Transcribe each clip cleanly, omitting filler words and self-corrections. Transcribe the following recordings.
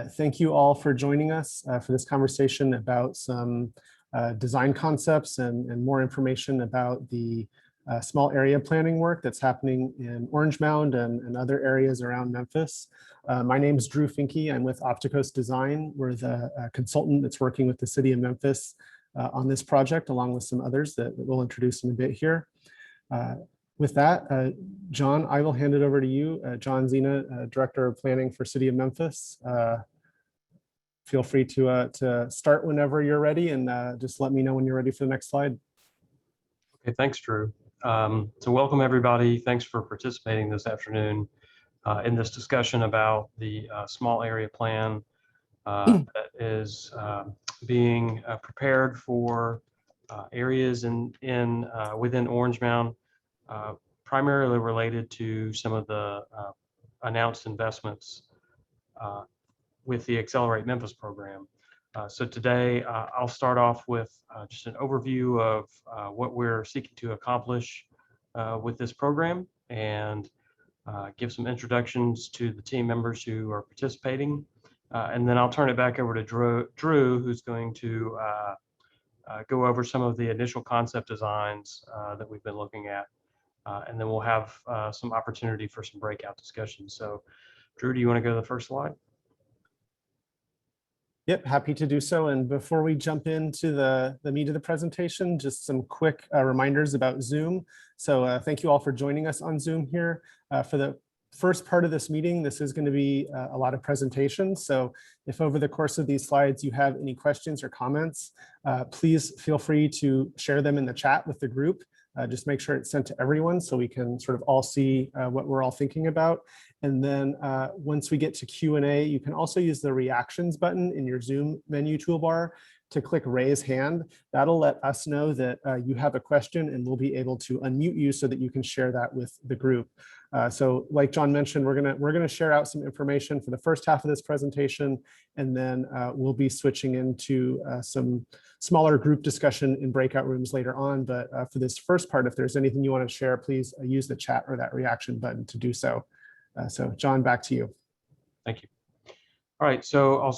Thank you all for joining us for this conversation about some design concepts and more information about the small area planning work that's happening in Orange Mound and other areas around Memphis. My name is Drew Finke. I'm with Opticos Design. We're the consultant that's working with the city of Memphis on this project, along with some others that we'll introduce in a bit here. With that, John, I will hand it over to you. John Zena, Director of Planning for City of Memphis. Feel free to start whenever you're ready, and just let me know when you're ready for the next slide. Okay, thanks, Drew. So welcome, everybody. Thanks for participating this afternoon in this discussion about the small area plan that is being prepared for areas within Orange Mound, primarily related to some of the announced investments with the Accelerate Memphis program. So today I'll start off with just an overview of what we're seeking to accomplish with this program, and give some introductions to the team members who are participating. And then I'll turn it back over to Drew, who's going to go over some of the initial concept designs that we've been looking at. And then we'll have some opportunity for some breakout discussions. So Drew, do you want to go to the first slide? Yep, happy to do so. And before we jump into the meat of the presentation, just some quick reminders about Zoom. So thank you all for joining us on Zoom here. For the first part of this meeting, this is going to be a lot of presentations. So if over the course of these slides you have any questions or comments, please feel free to share them in the chat with the group. Just make sure it's sent to everyone so we can sort of all see what we're all thinking about. And then once we get to Q&A, you can also use the reactions button in your Zoom menu toolbar to click raise hand. That'll let us know that you have a question, and we'll be able to unmute you so that you can share that with the group. So like John mentioned, we're gonna share out some information for the first half of this presentation, and then we'll be switching into some smaller group discussion in breakout rooms later on. But for this first part, if there's anything you want to share, please use the chat or that reaction button to do so. So John, back to you. Thank you. All right, so I'll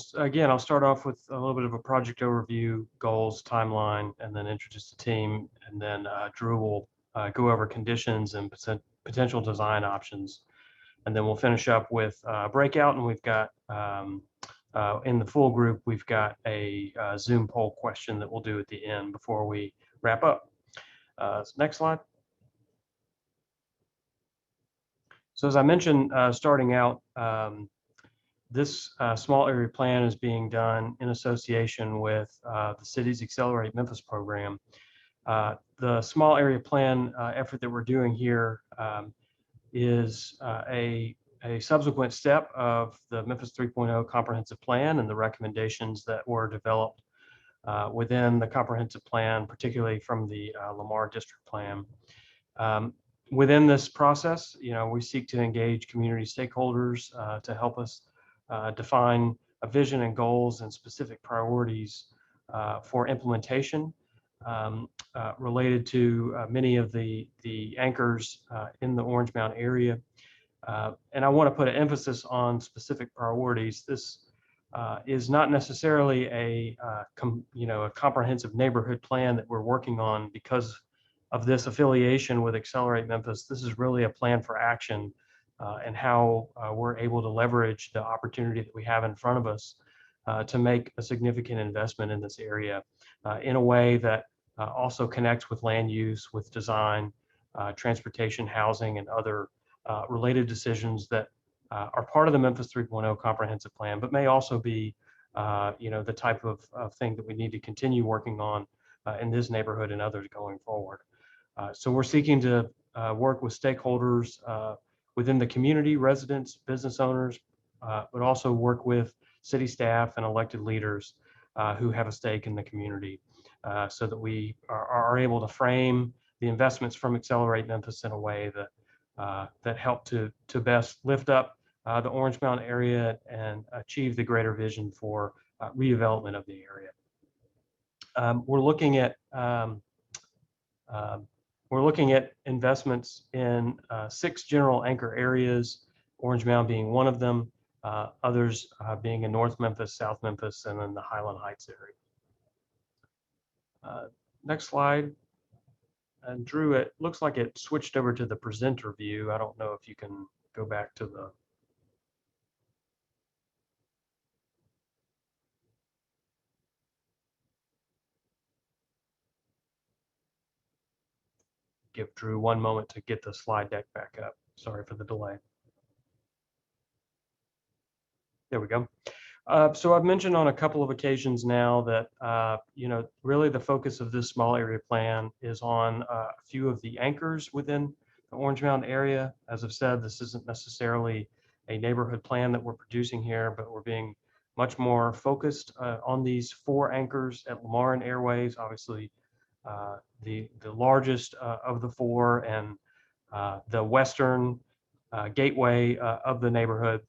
start off with a little bit of a project overview, goals, timeline, and then introduce the team, and then Drew will go over conditions and potential design options, and then we'll finish up with breakout. And we've got in the full group, we've got a Zoom poll question that we'll do at the end before we wrap up. Next slide. So as I mentioned, starting out, this small area plan is being done in association with the city's Accelerate Memphis program. The small area plan effort that we're doing here is a subsequent step of the Memphis 3.0 comprehensive plan and the recommendations that were developed within the comprehensive plan, particularly from the Lamar district plan. Within this process, we seek to engage community stakeholders to help us define a vision and goals and specific priorities for implementation related to many of the anchors in the Orange Mound area. And I want to put an emphasis on specific priorities. This is not necessarily a comprehensive neighborhood plan that we're working on because of this affiliation with Accelerate Memphis. This is really a plan for action and how we're able to leverage the opportunity that we have in front of us to make a significant investment in this area in a way that also connects with land use, with design, transportation, housing, and other related decisions that are part of the Memphis 3.0 comprehensive plan, but may also be the type of thing that we need to continue working on in this neighborhood and others going forward. So we're seeking to work with stakeholders within the community, residents, business owners, but also work with city staff and elected leaders who have a stake in the community so that we are able to frame the investments from Accelerate Memphis in a way that help to best lift up the Orange Mound area and achieve the greater vision for redevelopment of the area. We're looking at investments in 6 general anchor areas, Orange Mound being one of them. others being in North Memphis, South Memphis, and then the Highland Heights area. Next slide. And Drew, it looks like it switched over to the presenter view. I don't know if you can go back to the. Give Drew one moment to get the slide deck back up. Sorry for the delay. There we go. So I've mentioned on a couple of occasions now that, really the focus of this small area plan is on a few of the anchors within the Orange Mound area. As I've said, this isn't necessarily a neighborhood plan that we're producing here, but we're being much more focused on these 4 anchors at Lamar and Airways, obviously the largest of the 4 and the western gateway of the neighborhood.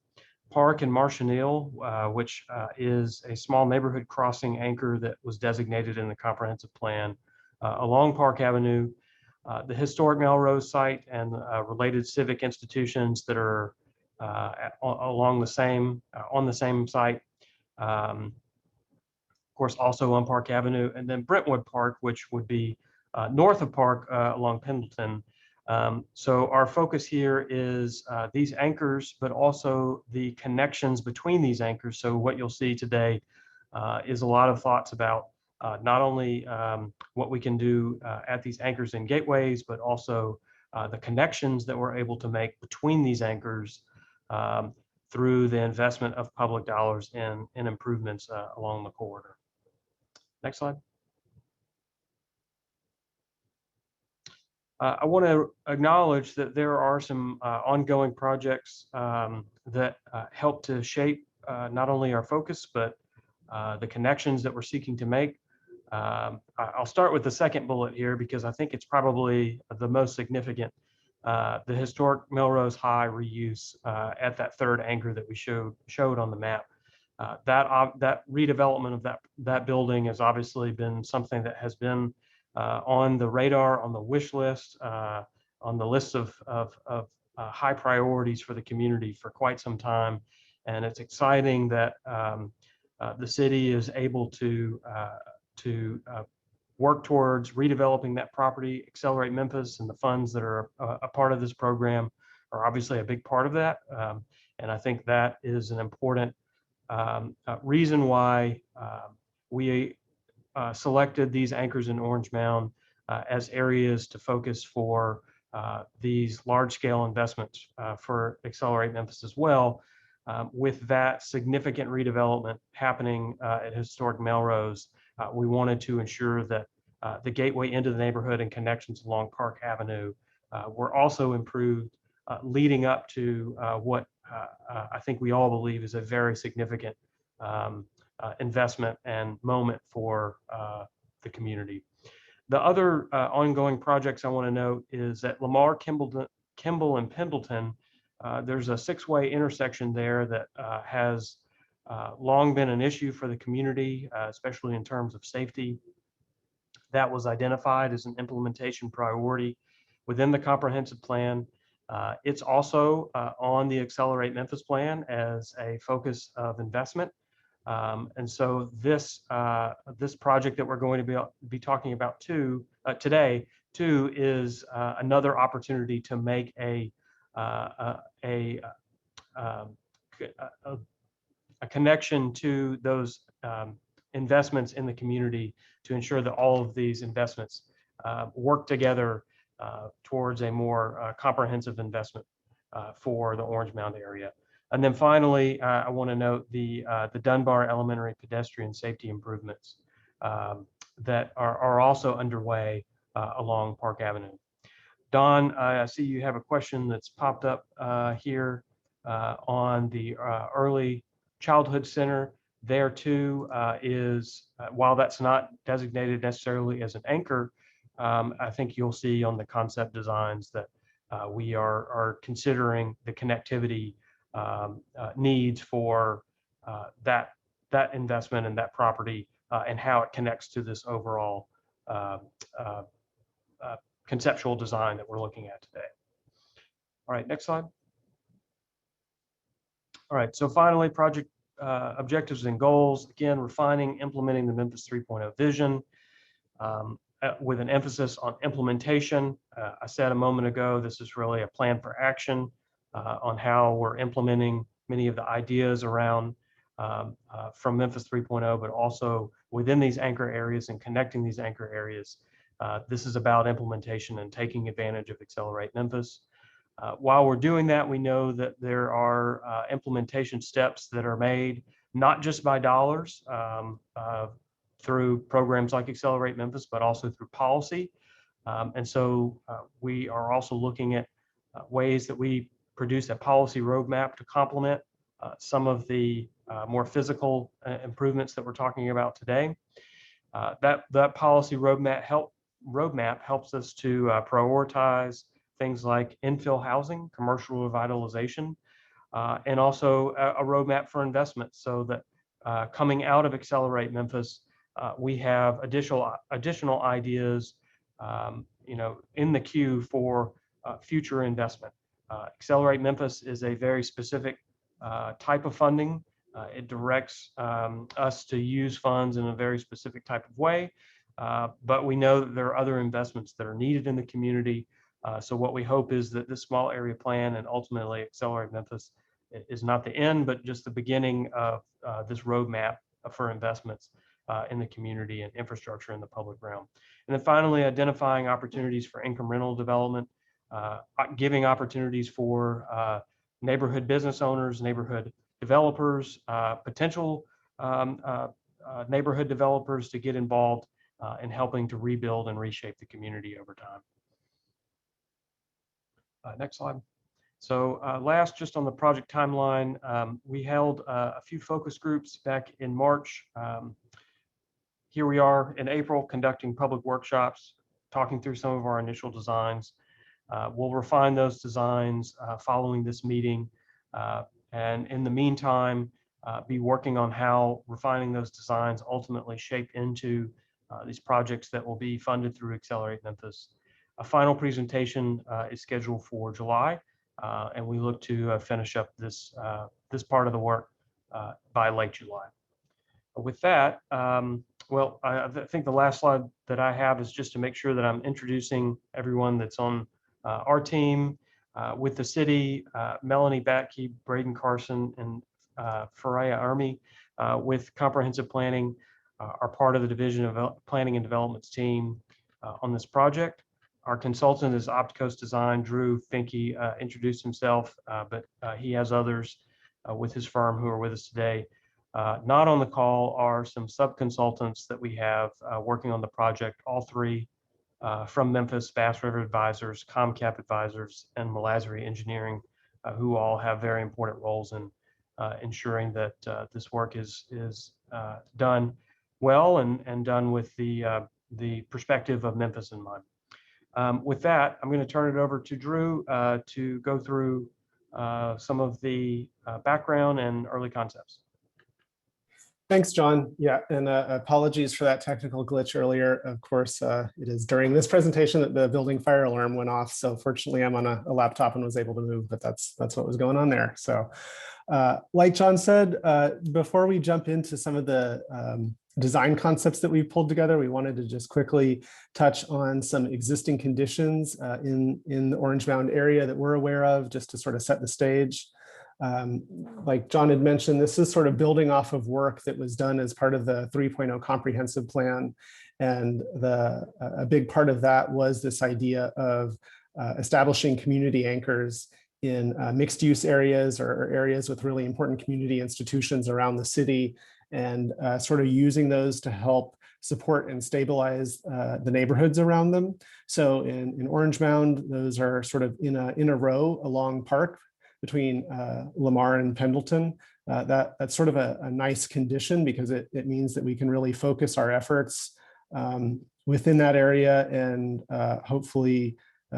Park and Marchanil, which is a small neighborhood crossing anchor that was designated in the comprehensive plan along Park Avenue, the historic Melrose site and related civic institutions that are along the same on the same site. Of course, also on Park Avenue, and then Brentwood Park, which would be north of Park along Pendleton. So our focus here is these anchors, but also the connections between these anchors. So what you'll see today is a lot of thoughts about not only what we can do at these anchors and gateways, but also the connections that we're able to make between these anchors through the investment of public dollars in improvements along the corridor. Next slide. I want to acknowledge that there are some ongoing projects that help to shape not only our focus, but the connections that we're seeking to make. I'll start with the second bullet here because I think it's probably the most significant. The historic Melrose High reuse at that 3rd anchor that we showed on the map. That redevelopment of that building has obviously been something that has been on the radar, on the wish list, on the list of high priorities for the community for quite some time. And it's exciting that the city is able to work towards redeveloping that property. Accelerate Memphis and the funds that are a part of this program are obviously a big part of that. And I think that is an important reason why we selected these anchors in Orange Mound as areas to focus for these large-scale investments for Accelerate Memphis as well. With that significant redevelopment happening at historic Melrose, we wanted to ensure that the gateway into the neighborhood and connections along Park Avenue were also improved, leading up to what I think we all believe is a very significant investment and moment for the community. The other ongoing projects I want to note is at Lamar, Kimball, and Pendleton. There's a 6-way intersection there that has long been an issue for the community, especially in terms of safety. That was identified as an implementation priority within the comprehensive plan. It's also on the Accelerate Memphis plan as a focus of investment. And so this project that we're going to be talking about today is another opportunity to make a connection to those investments in the community to ensure that all of these investments work together towards a more comprehensive investment for the Orange Mound area. And then finally, I want to note the Dunbar Elementary pedestrian safety improvements that are also underway along Park Avenue. Don, I see you have a question that's popped up here on the Early Childhood Center. There too is, while that's not designated necessarily as an anchor, I think you'll see on the concept designs that we are considering the connectivity needs for that investment and that property and how it connects to this overall conceptual design that we're looking at today. All right, next slide. All right, so finally, project objectives and goals. Again, refining, implementing the Memphis 3.0 vision with an emphasis on implementation. I said a moment ago, this is really a plan for action on how we're implementing many of the ideas around from Memphis 3.0, but also within these anchor areas and connecting these anchor areas. This is about implementation and taking advantage of Accelerate Memphis. While we're doing that, we know that there are implementation steps that are made, not just by dollars through programs like Accelerate Memphis, but also through policy. And so we are also looking at ways that we produce a policy roadmap to complement some of the more physical improvements that we're talking about today. That policy roadmap helps us to prioritize things like infill housing, commercial revitalization, and also a roadmap for investment, so that coming out of Accelerate Memphis, we have additional ideas, in the queue for future investment. Accelerate Memphis is a very specific type of funding. It directs us to use funds in a very specific type of way, but we know that there are other investments that are needed in the community. So what we hope is that this small area plan and ultimately Accelerate Memphis is not the end, but just the beginning of this roadmap for investments in the community and infrastructure in the public realm. And then finally, identifying opportunities for incremental development, giving opportunities for neighborhood business owners, neighborhood developers, potential neighborhood developers to get involved in helping to rebuild and reshape the community over time. Next slide. So last, just on the project timeline, we held a few focus groups back in March. Here we are in April conducting public workshops, talking through some of our initial designs. We'll refine those designs following this meeting. And in the meantime, be working on how refining those designs ultimately shape into these projects that will be funded through Accelerate Memphis. A final presentation is scheduled for July, and we look to finish up this part of the work by late July. With that, well, I think the last slide that I have is just to make sure that I'm introducing everyone that's on our team with the city. Melanie Batke, Braden Carson, and Faraya Army with comprehensive planning are part of the division of planning and developments team on this project. Our consultant is Opticos Design. Drew Finke introduced himself, but he has others with his firm who are with us today. Not on the call are some sub-consultants that we have working on the project, all three from Memphis: Bass River Advisors, ComCap Advisors, and Malazri Engineering, who all have very important roles in ensuring that this work is done well and done with the perspective of Memphis in mind. With that, I'm going to turn it over to Drew to go through some of the background and early concepts. Thanks, John. Yeah, and apologies for that technical glitch earlier. Of course, it is during this presentation that the building fire alarm went off. So fortunately, I'm on a laptop and was able to move, but that's what was going on there. So like John said, before we jump into some of the design concepts that we pulled together, we wanted to just quickly touch on some existing conditions in the Orange Mound area that we're aware of, just to sort of set the stage. Like John had mentioned, this is sort of building off of work that was done as part of the 3.0 comprehensive plan. And a big part of that was this idea of establishing community anchors in mixed use areas or areas with really important community institutions around the city, and sort of using those to help support and stabilize the neighborhoods around them. So in Orange Mound, those are sort of in a row along Park between Lamar and Pendleton. That's sort of a nice condition because it means that we can really focus our efforts within that area and hopefully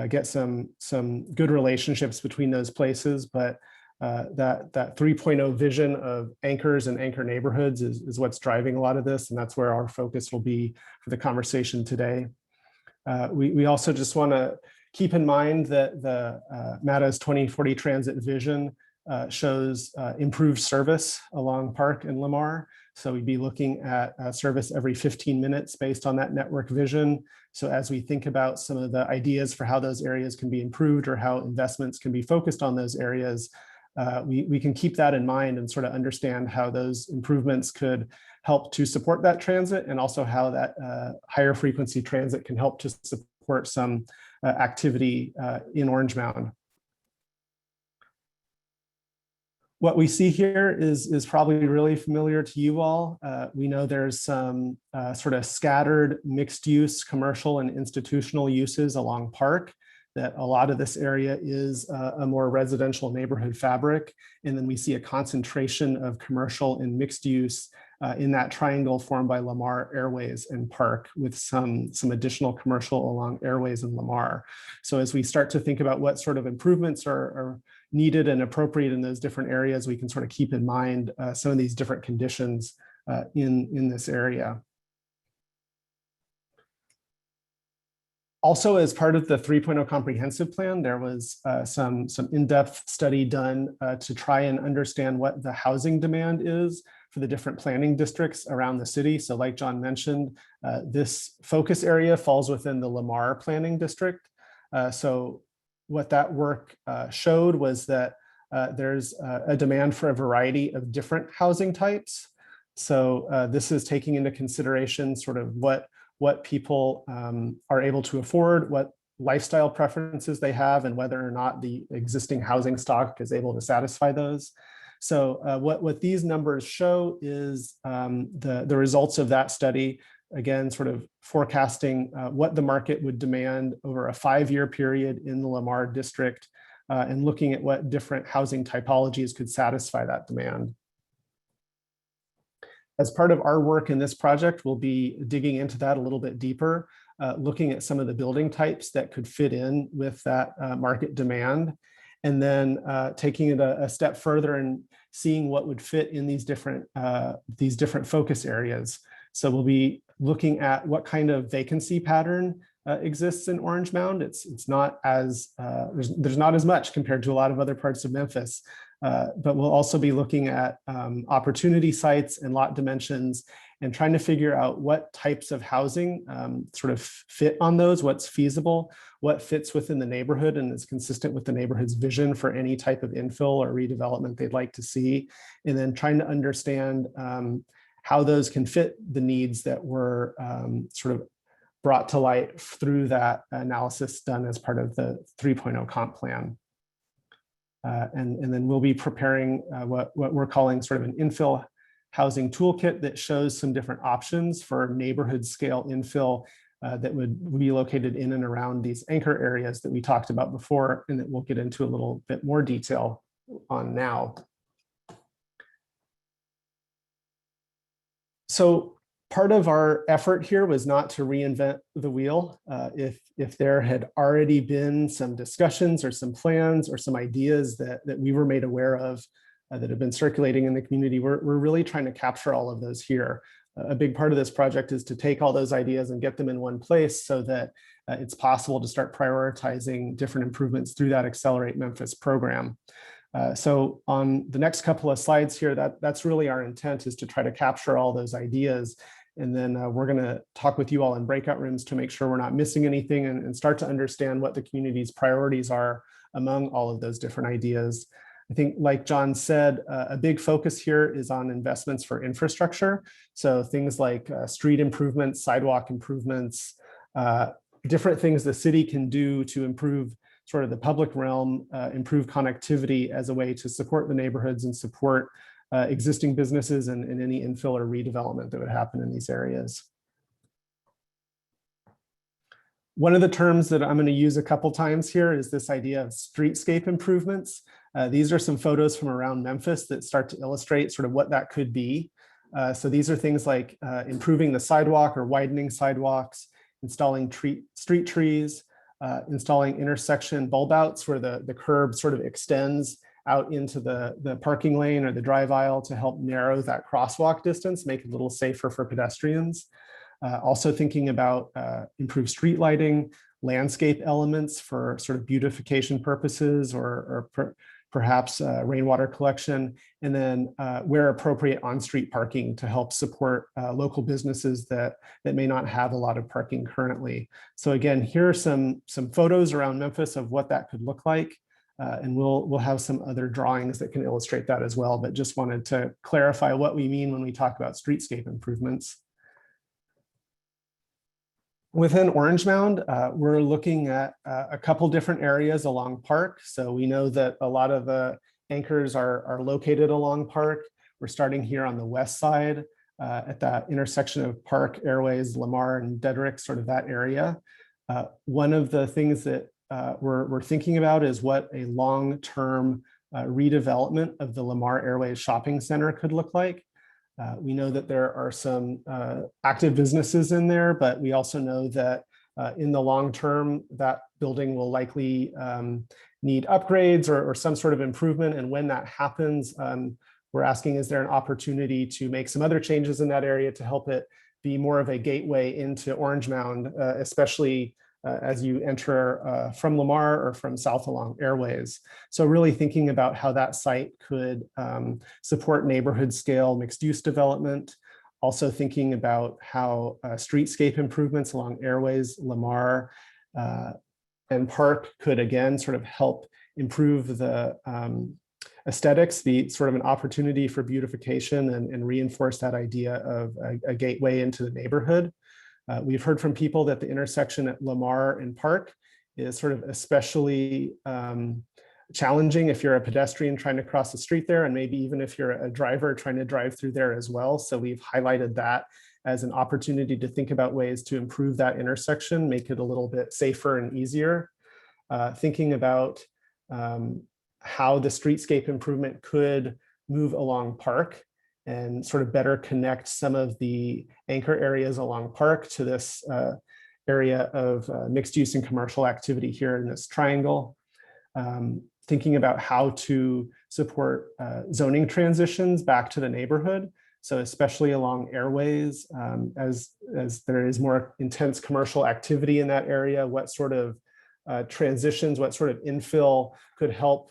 get some good relationships between those places. But that 3.0 vision of anchors and anchor neighborhoods is what's driving a lot of this, and that's where our focus will be for the conversation today. We also just want to keep in mind that the MATA's 2040 transit vision shows improved service along Park and Lamar. So we'd be looking at service every 15 minutes based on that network vision. So as we think about some of the ideas for how those areas can be improved or how investments can be focused on those areas, we can keep that in mind and sort of understand how those improvements could help to support that transit, and also how that higher frequency transit can help to support some activity in Orange Mound. What we see here is probably really familiar to you all. We know there's some sort of scattered mixed use commercial and institutional uses along Park, that a lot of this area is a more residential neighborhood fabric. And then we see a concentration of commercial and mixed use in that triangle formed by Lamar, Airways, and Park, with some additional commercial along Airways and Lamar. So as we start to think about what sort of improvements are needed and appropriate in those different areas, we can sort of keep in mind some of these different conditions in this area. Also, as part of the 3.0 comprehensive plan, there was some in-depth study done to try and understand what the housing demand is for the different planning districts around the city. So like John mentioned, this focus area falls within the Lamar planning district. So what that work showed was that there's a demand for a variety of different housing types. So this is taking into consideration sort of what people are able to afford, what lifestyle preferences they have, and whether or not the existing housing stock is able to satisfy those. So what these numbers show is the results of that study, again, sort of forecasting what the market would demand over a 5-year period in the Lamar district, and looking at what different housing typologies could satisfy that demand. As part of our work in this project, we'll be digging into that a little bit deeper, looking at some of the building types that could fit in with that market demand, and then taking it a step further and seeing what would fit in these different focus areas. So we'll be looking at what kind of vacancy pattern exists in Orange Mound. It's not as there's not as much compared to a lot of other parts of Memphis. But we'll also be looking at opportunity sites and lot dimensions, and trying to figure out what types of housing sort of fit on those, what's feasible, what fits within the neighborhood and is consistent with the neighborhood's vision for any type of infill or redevelopment they'd like to see, and then trying to understand how those can fit the needs that were sort of brought to light through that analysis done as part of the 3.0 comp plan. And then we'll be preparing what we're calling sort of an infill housing toolkit that shows some different options for neighborhood scale infill that would be located in and around these anchor areas that we talked about before, and that we'll get into a little bit more detail on now. So part of our effort here was not to reinvent the wheel. If there had already been some discussions or some plans or some ideas that we were made aware of that have been circulating in the community, we're really trying to capture all of those here. A big part of this project is to take all those ideas and get them in one place so that it's possible to start prioritizing different improvements through that Accelerate Memphis program. So on the next couple of slides here, that's really our intent, is to try to capture all those ideas. And then we're going to talk with you all in breakout rooms to make sure we're not missing anything, and start to understand what the community's priorities are among all of those different ideas. I think, like John said, a big focus here is on investments for infrastructure. So things like street improvements, sidewalk improvements, different things the city can do to improve sort of the public realm, improve connectivity as a way to support the neighborhoods and support existing businesses and any infill or redevelopment that would happen in these areas. One of the terms that I'm going to use a couple times here is this idea of streetscape improvements. These are some photos from around Memphis that start to illustrate sort of what that could be. So these are things like improving the sidewalk or widening sidewalks, installing street trees, installing intersection bulb outs where the curb sort of extends out into the parking lane or the drive aisle to help narrow that crosswalk distance, make it a little safer for pedestrians. Also thinking about improved street lighting, landscape elements for sort of beautification purposes, or perhaps rainwater collection, and then where appropriate on-street parking to help support local businesses that may not have a lot of parking currently. So again, here are some photos around Memphis of what that could look like. And we'll have some other drawings that can illustrate that as well, but just wanted to clarify what we mean when we talk about streetscape improvements. Within Orange Mound, we're looking at a couple different areas along Park. So we know that a lot of the anchors are located along Park. We're starting here on the west side at that intersection of Park, Airways, Lamar, and Dedrick, sort of that area. One of the things that we're thinking about is what a long-term redevelopment of the Lamar Airways shopping center could look like. We know that there are some active businesses in there, but we also know that in the long term, that building will likely need upgrades or some sort of improvement. And when that happens, we're asking, is there an opportunity to make some other changes in that area to help it be more of a gateway into Orange Mound, especially as you enter from Lamar or from south along Airways. So really thinking about how that site could support neighborhood scale mixed use development. Also thinking about how streetscape improvements along Airways, Lamar, and Park could again sort of help improve the aesthetics, be sort of an opportunity for beautification and reinforce that idea of a gateway into the neighborhood. We've heard from people that the intersection at Lamar and Park is sort of especially challenging if you're a pedestrian trying to cross the street there, and maybe even if you're a driver trying to drive through there as well. So we've highlighted that as an opportunity to think about ways to improve that intersection, make it a little bit safer and easier. Thinking about how the streetscape improvement could move along Park and sort of better connect some of the anchor areas along Park to this area of mixed use and commercial activity here in this triangle. Thinking about how to support zoning transitions back to the neighborhood. So especially along Airways, as there is more intense commercial activity in that area, what sort of transitions, what sort of infill could help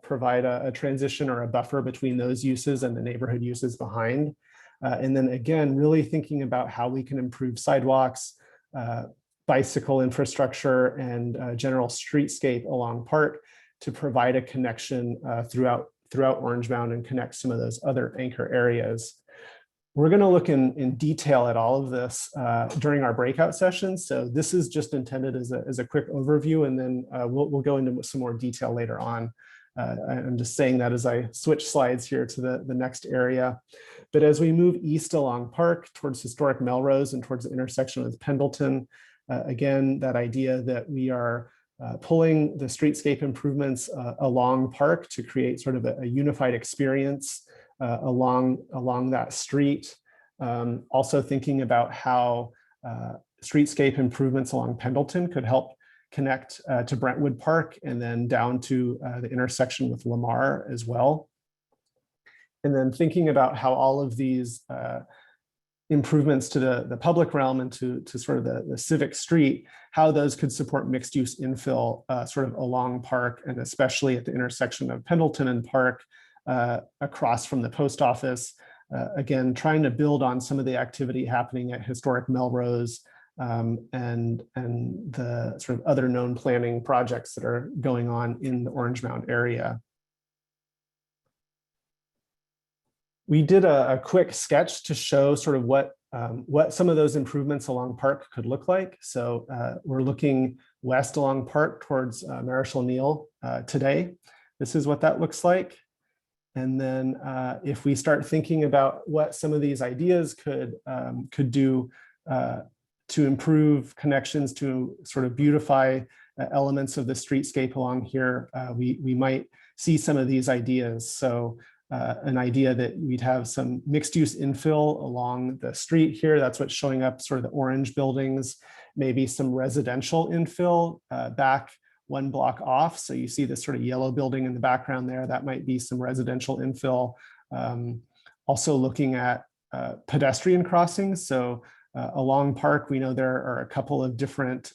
provide a transition or a buffer between those uses and the neighborhood uses behind. And then again, really thinking about how we can improve sidewalks, bicycle infrastructure, and general streetscape along Park to provide a connection throughout Orange Mound and connect some of those other anchor areas. We're going to look in detail at all of this during our breakout sessions. So this is just intended as a quick overview, and then we'll go into some more detail later on. I'm just saying that as I switch slides here to the next area. But as we move east along Park towards historic Melrose and towards the intersection with Pendleton, again, that idea that we are pulling the streetscape improvements along Park to create sort of a unified experience along that street. Also thinking about how streetscape improvements along Pendleton could help connect to Brentwood Park and then down to the intersection with Lamar as well. And then thinking about how all of these improvements to the public realm and to sort of the civic street, how those could support mixed use infill sort of along Park, and especially at the intersection of Pendleton and Park, across from the post office. Again, trying to build on some of the activity happening at historic Melrose and the sort of other known planning projects that are going on in the Orange Mound area. We did a quick sketch to show sort of what some of those improvements along Park could look like. So we're looking west along Park towards Marischal Neal today. This is what that looks like. And then if we start thinking about what some of these ideas could do to improve connections, to sort of beautify elements of the streetscape along here, we might see some of these ideas. So an idea that we'd have some mixed use infill along the street here. That's what's showing up, sort of the orange buildings, maybe some residential infill back one block off. So you see this sort of yellow building in the background there. That might be some residential infill. Also looking at pedestrian crossings. So along Park, we know there are a couple of different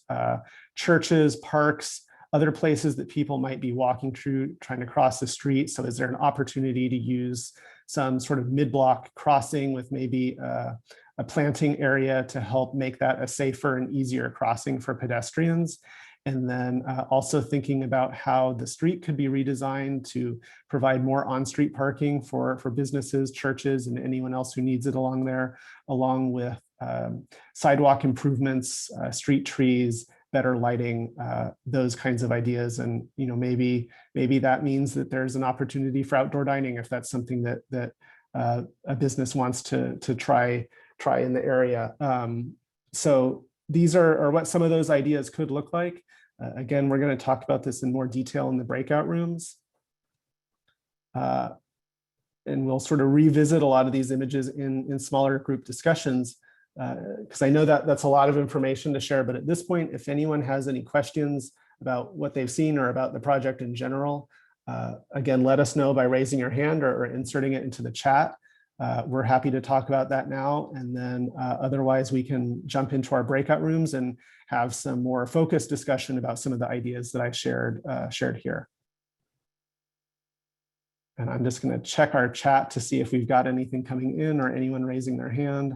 churches, parks, other places that people might be walking through, trying to cross the street. So is there an opportunity to use some sort of mid-block crossing with maybe a planting area to help make that a safer and easier crossing for pedestrians? And then also thinking about how the street could be redesigned to provide more on-street parking for businesses, churches, and anyone else who needs it along there, along with sidewalk improvements, street trees, better lighting, those kinds of ideas. And maybe that means that there's an opportunity for outdoor dining if that's something that a business wants to try in the area. So these are what some of those ideas could look like. Again, we're going to talk about this in more detail in the breakout rooms. And we'll sort of revisit a lot of these images in smaller group discussions, because I know that that's a lot of information to share. But at this point, if anyone has any questions about what they've seen or about the project in general, again, let us know by raising your hand or inserting it into the chat. We're happy to talk about that now. And then otherwise, we can jump into our breakout rooms and have some more focused discussion about some of the ideas that I shared here. And I'm just going to check our chat to see if we've got anything coming in or anyone raising their hand.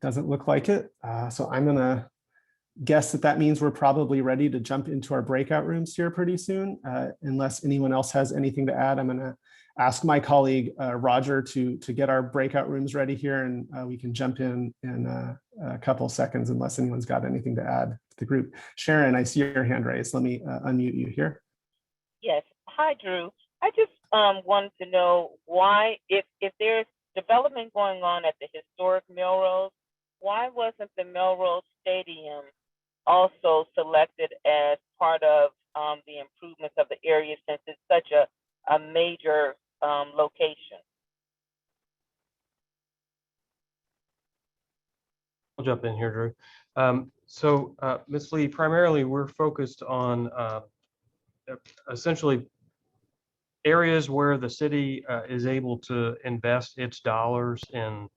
Doesn't look like it. So I'm going to guess that means we're probably ready to jump into our breakout rooms here pretty soon. Unless anyone else has anything to add, I'm going to ask my colleague Roger to get our breakout rooms ready here, and we can jump in a couple seconds unless anyone's got anything to add to the group. Sharon, I see your hand raised. Let me unmute you here. Yes. Hi, Drew. I just wanted to know why, if there's development going on at the historic Melrose, why wasn't the Melrose Stadium also selected as part of the improvements of the area, since it's such a major location? I'll jump in here, Drew. So Ms. Lee, primarily we're focused on essentially areas where the city is able to invest its dollars in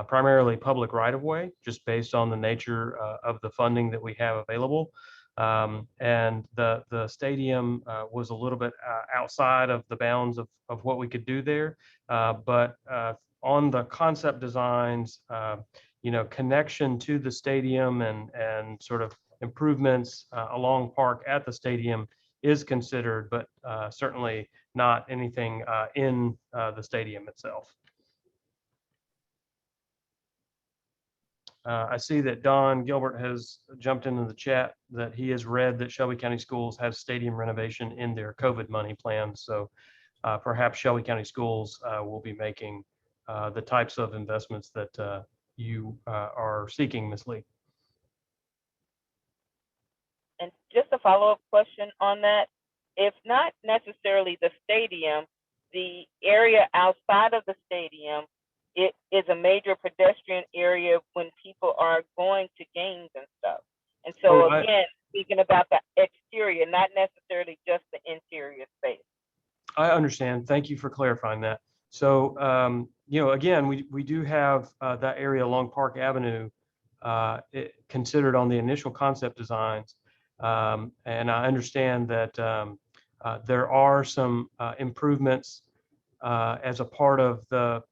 primarily public right-of-way, just based on the nature of the funding that we have available. And the stadium was a little bit outside of the bounds of what we could do there. But on the concept designs, connection to the stadium and sort of improvements along Park at the stadium is considered, but certainly not anything in the stadium itself. I see that Don Gilbert has jumped into the chat that he has read that Shelby County Schools have stadium renovation in their COVID money plans. So perhaps Shelby County Schools will be making the types of investments that you are seeking, Ms. Lee. And just a follow-up question on that, if not necessarily the stadium, the area outside of the stadium, it is a major pedestrian area when people are going to games and stuff. And so again, speaking about the exterior, not necessarily just the interior space. I understand. Thank you for clarifying that. So, again, we do have that area along Park Avenue considered on the initial concept designs. And I understand that there are some improvements as a part of the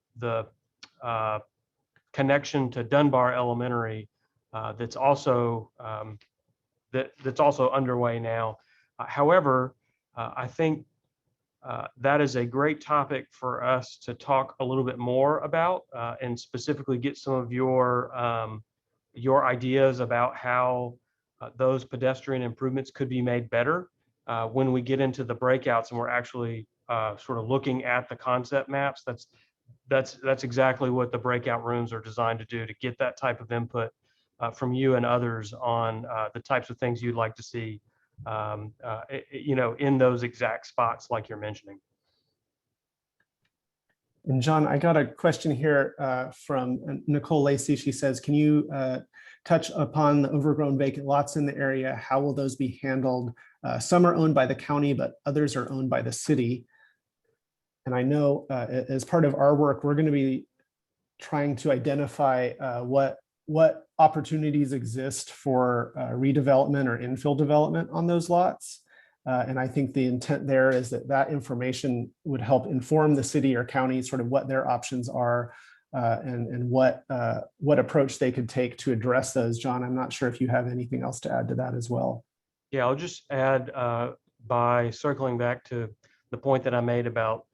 connection to Dunbar Elementary that's also underway now. However, I think that is a great topic for us to talk a little bit more about and specifically get some of your ideas about how those pedestrian improvements could be made better when we get into the breakouts and we're actually sort of looking at the concept maps. That's exactly what the breakout rooms are designed to do, to get that type of input from you and others on the types of things you'd like to see, in those exact spots like you're mentioning. And John, I got a question here from Nicole Lacey. She says, can you touch upon the overgrown vacant lots in the area? How will those be handled? Some are owned by the county, but others are owned by the city. And I know as part of our work, we're going to be trying to identify what what opportunities exist for redevelopment or infill development on those lots. And I think the intent there is that that information would help inform the city or county sort of what their options are and what approach they could take to address those. John, I'm not sure if you have anything else to add to that as well. Yeah, I'll just add by circling back to the point that I made about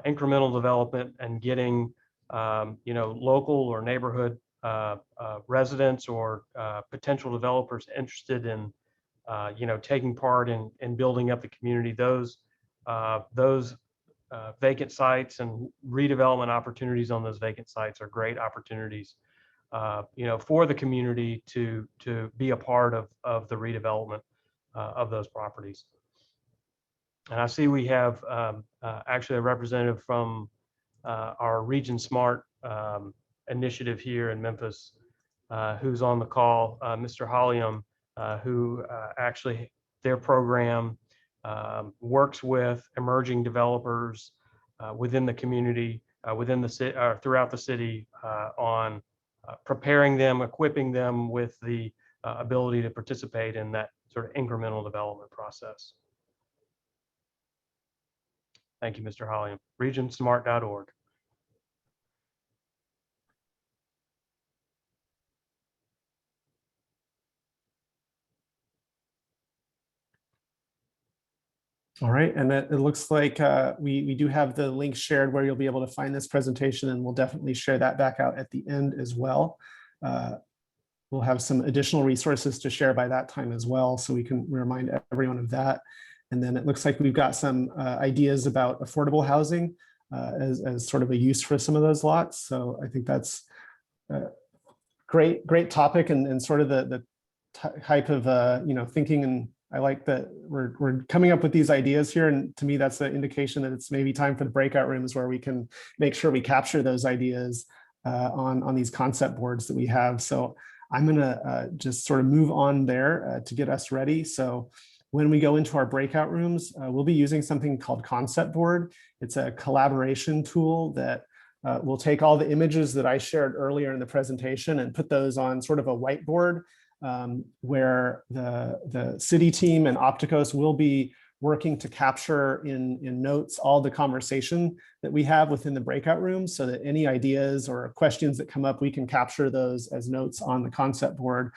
incremental development and getting local or neighborhood residents or potential developers interested in taking part in building up the community. Those vacant sites and redevelopment opportunities on those vacant sites are great opportunities for the community to be a part of the redevelopment of those properties. And I see we have actually a representative from our Region Smart initiative here in Memphis who's on the call, Mr. Holliam, who actually their program works with emerging developers within the community, within the city, throughout the city on preparing them, equipping them with the ability to participate in that sort of incremental development process. Thank you, Mr. Holliam. Regionsmart.org. All right, and it looks like we do have the link shared where you'll be able to find this presentation, and we'll definitely share that back out at the end as well. We'll have some additional resources to share by that time as well, so we can remind everyone of that. And then it looks like we've got some ideas about affordable housing as sort of a use for some of those lots. So I think that's a great topic and sort of the type of thinking. And I like that we're coming up with these ideas here. And to me, that's an indication that it's maybe time for the breakout rooms where we can make sure we capture those ideas on these concept boards that we have. So I'm gonna just sort of move on there to get us ready. So when we go into our breakout rooms, we'll be using something called Concept Board. It's a collaboration tool that will take all the images that I shared earlier in the presentation and put those on sort of a whiteboard where the city team and Opticos will be working to capture in notes all the conversation that we have within the breakout rooms, so that any ideas or questions that come up, we can capture those as notes on the concept board.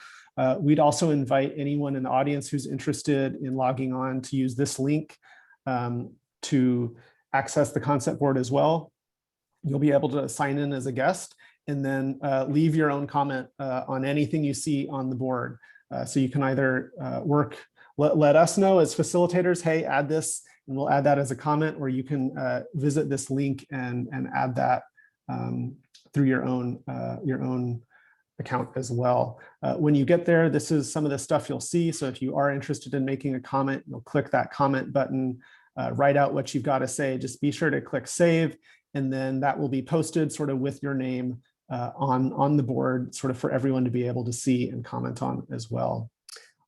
We'd also invite anyone in the audience who's interested in logging on to use this link to access the concept board as well. You'll be able to sign in as a guest and then leave your own comment on anything you see on the board. So you can either let us know as facilitators, hey, add this, and we'll add that as a comment, or you can visit this link and add that through your own account as well. When you get there, this is some of the stuff you'll see. So if you are interested in making a comment, you'll click that comment button, write out what you've got to say. Just be sure to click save, and then that will be posted sort of with your name on the board, sort of for everyone to be able to see and comment on as well.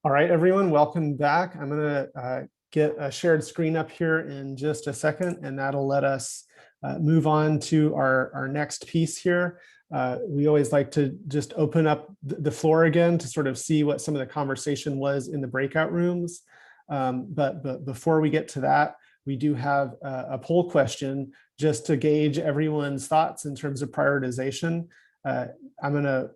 All right, everyone, welcome back. I'm going to get a shared screen up here in just a second, and that'll let us move on to our next piece here. We always like to just open up the floor again to sort of see what some of the conversation was in the breakout rooms. But before we get to that, we do have a poll question just to gauge everyone's thoughts in terms of prioritization. I'm going to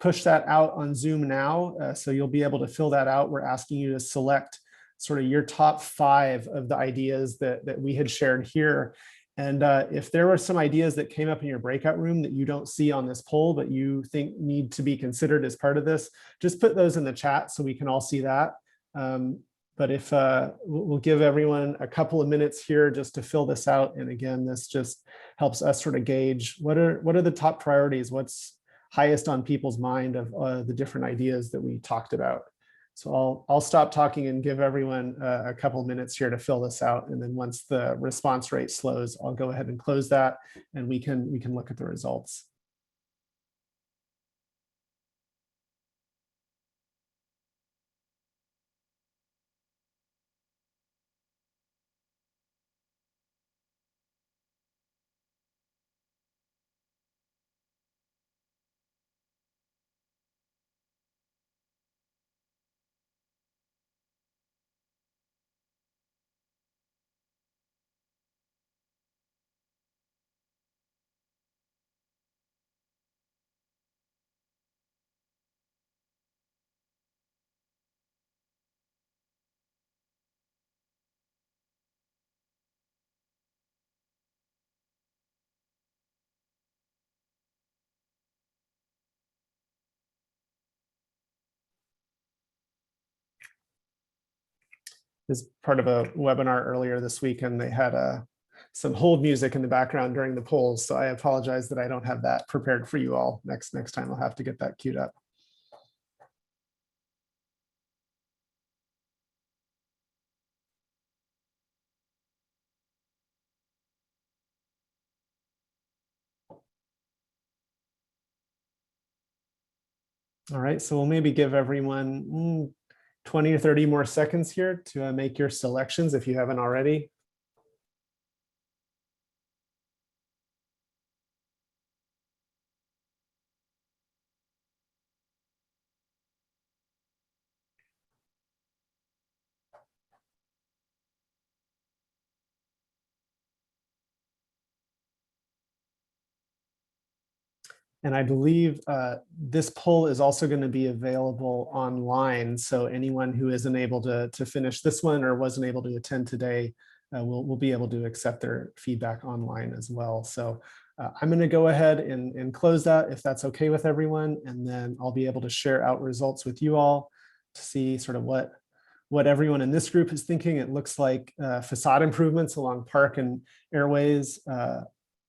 push that out on Zoom now, so you'll be able to fill that out. We're asking you to select sort of your top 5 of the ideas that we had shared here. And if there were some ideas that came up in your breakout room that you don't see on this poll, but you think need to be considered as part of this, just put those in the chat so we can all see that. But if we'll give everyone a couple of minutes here just to fill this out. And again, this just helps us sort of gauge what are the top priorities, what's highest on people's mind of the different ideas that we talked about. So I'll stop talking and give everyone a couple minutes here to fill this out. And then once the response rate slows, I'll go ahead and close that, and we can look at the results. is part of a webinar earlier this week, and they had some hold music in the background during the polls. So I apologize that I don't have that prepared for you all. Next time I'll have to get that queued up. All right, so we'll maybe give everyone 20 or 30 more seconds here to make your selections if you haven't already. And I believe this poll is also going to be available online. So anyone who isn't able to finish this one or wasn't able to attend today will be able to accept their feedback online as well. So I'm going to go ahead and close that if that's okay with everyone. And then I'll be able to share out results with you all to see sort of what everyone in this group is thinking. It looks like facade improvements along Park and Airways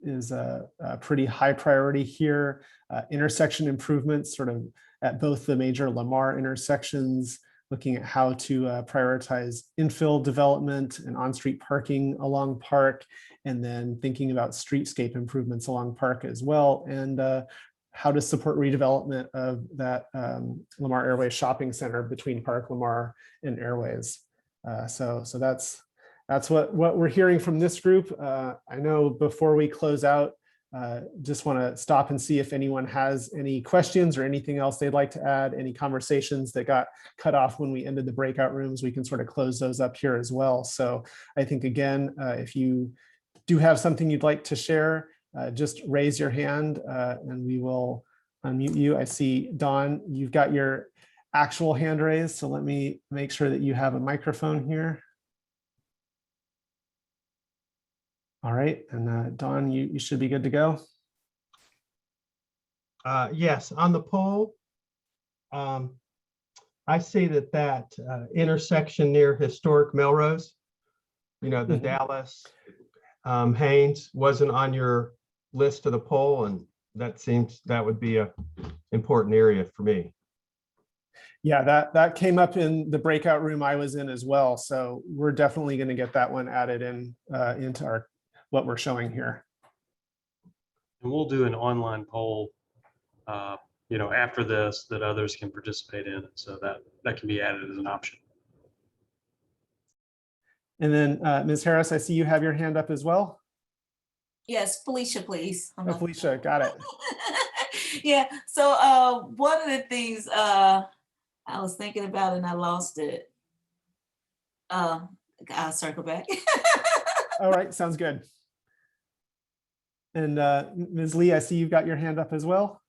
is a pretty high priority here. Intersection improvements sort of at both the major Lamar intersections, looking at how to prioritize infill development and on-street parking along Park, and then thinking about streetscape improvements along Park as well, and how to support redevelopment of that Lamar Airways shopping center between Park, Lamar, and Airways. So that's what we're hearing from this group. I know before we close out, just want to stop and see if anyone has any questions or anything else they'd like to add, any conversations that got cut off when we ended the breakout rooms. We can sort of close those up here as well. So I think, again, if you do have something you'd like to share, just raise your hand and we will unmute you. I see, Dawn, you've got your actual hand raised. So let me make sure that you have a microphone here. All right, and Dawn, you should be good to go. Yes, on the poll, I see that intersection near historic Melrose, the Dallas Haynes wasn't on your list of the poll, and that seems that would be a important area for me. Yeah, that came up in the breakout room I was in as well. So we're definitely going to get that one added in into what we're showing here. And we'll do an online poll, after this that others can participate in. So that can be added as an option. And then Ms. Harris, I see you have your hand up as well. Yes, Felicia, please. Oh, Felicia, got it. Yeah, so one of the things I was thinking about and I lost it. I'll circle back. All right, sounds good. And Ms. Lee, I see you've got your hand up as well.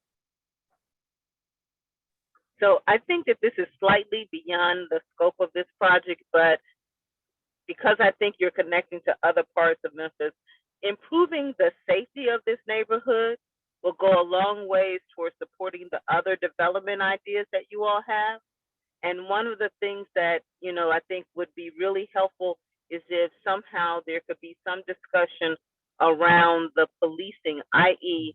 So I think that this is slightly beyond the scope of this project, but because I think you're connecting to other parts of Memphis, improving the safety of this neighborhood will go a long ways towards supporting the other development ideas that you all have. And one of the things that, I think would be really helpful is if somehow there could be some discussion around the policing, i.e.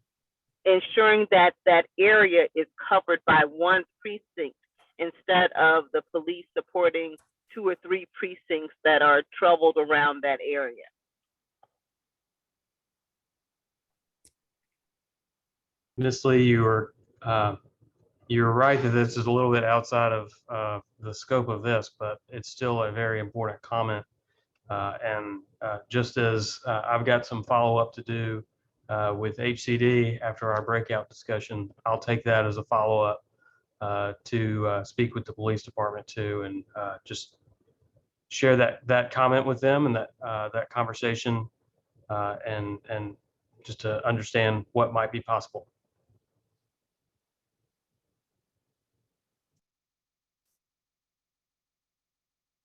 ensuring that that area is covered by one precinct instead of the police supporting 2 or 3 precincts that are troubled around that area. Ms. Lee, you're right that this is a little bit outside of the scope of this, but it's still a very important comment. And just as I've got some follow-up to do with HCD after our breakout discussion, I'll take that as a follow-up to speak with the police department too, and just share that comment with them and that conversation and just to understand what might be possible.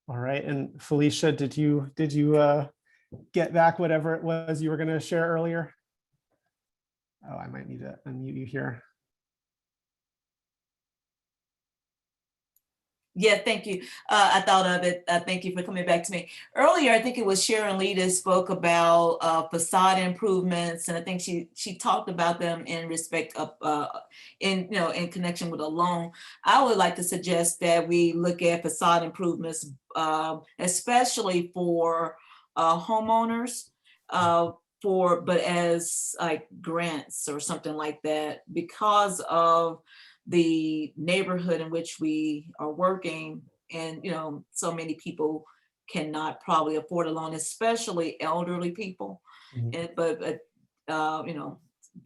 All right, and Felicia, did you get back whatever it was you were going to share earlier? Oh, I might need to unmute you here. Yeah, thank you. I thought of it. Thank you for coming back to me. Earlier, I think it was Sharon Lee that spoke about facade improvements, and I think she talked about them in respect of in connection with a loan. I would like to suggest that we look at facade improvements, especially for homeowners, but as like grants or something like that, because of the neighborhood in which we are working, and so many people cannot probably afford a loan, especially elderly people. Mhm. But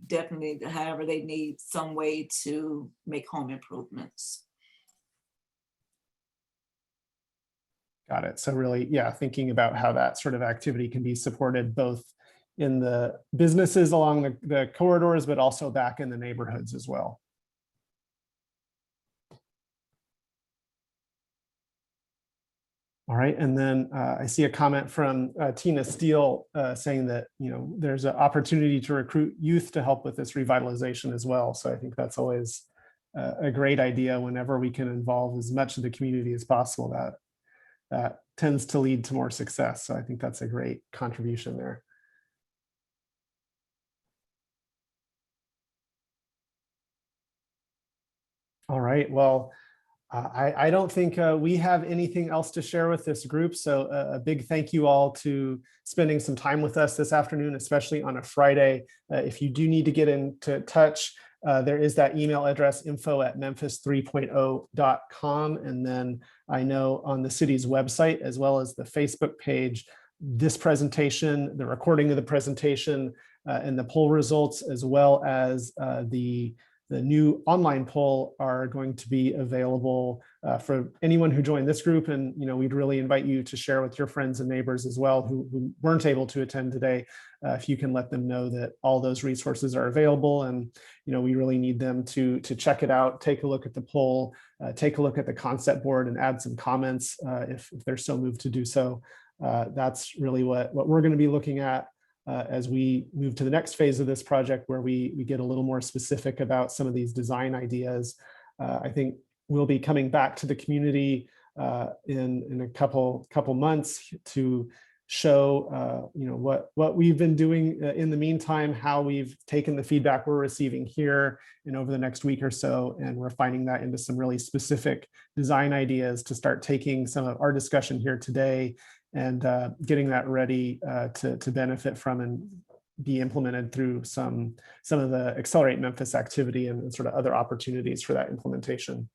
definitely, however, they need some way to make home improvements. Got it. So really, yeah, thinking about how that sort of activity can be supported both in the businesses along the corridors, but also back in the neighborhoods as well. All right, and then I see a comment from Tina Steele saying that there's an opportunity to recruit youth to help with this revitalization as well. So I think that's always a great idea whenever we can involve as much of the community as possible. That tends to lead to more success. So I think that's a great contribution there. All right, well, I don't think we have anything else to share with this group. So a big thank you all to spending some time with us this afternoon, especially on a Friday. If you do need to get into touch, there is that email address, info@memphis3.0.com. And then I know on the city's website, as well as the Facebook page, this presentation, the recording of the presentation, and the poll results, as well as the new online poll are going to be available for anyone who joined this group. And we'd really invite you to share with your friends and neighbors as well who weren't able to attend today. If you can let them know that all those resources are available, and we really need them to check it out, take a look at the poll, take a look at the concept board, and add some comments if they're so moved to do so. That's really what we're going to be looking at as we move to the next phase of this project, where we get a little more specific about some of these design ideas. I think we'll be coming back to the community in a couple months to show what we've been doing in the meantime, how we've taken the feedback we're receiving here, and over the next week or so, and refining that into some really specific design ideas to start taking some of our discussion here today and getting that ready to benefit from and be implemented through some of the Accelerate Memphis activity and sort of other opportunities for that implementation.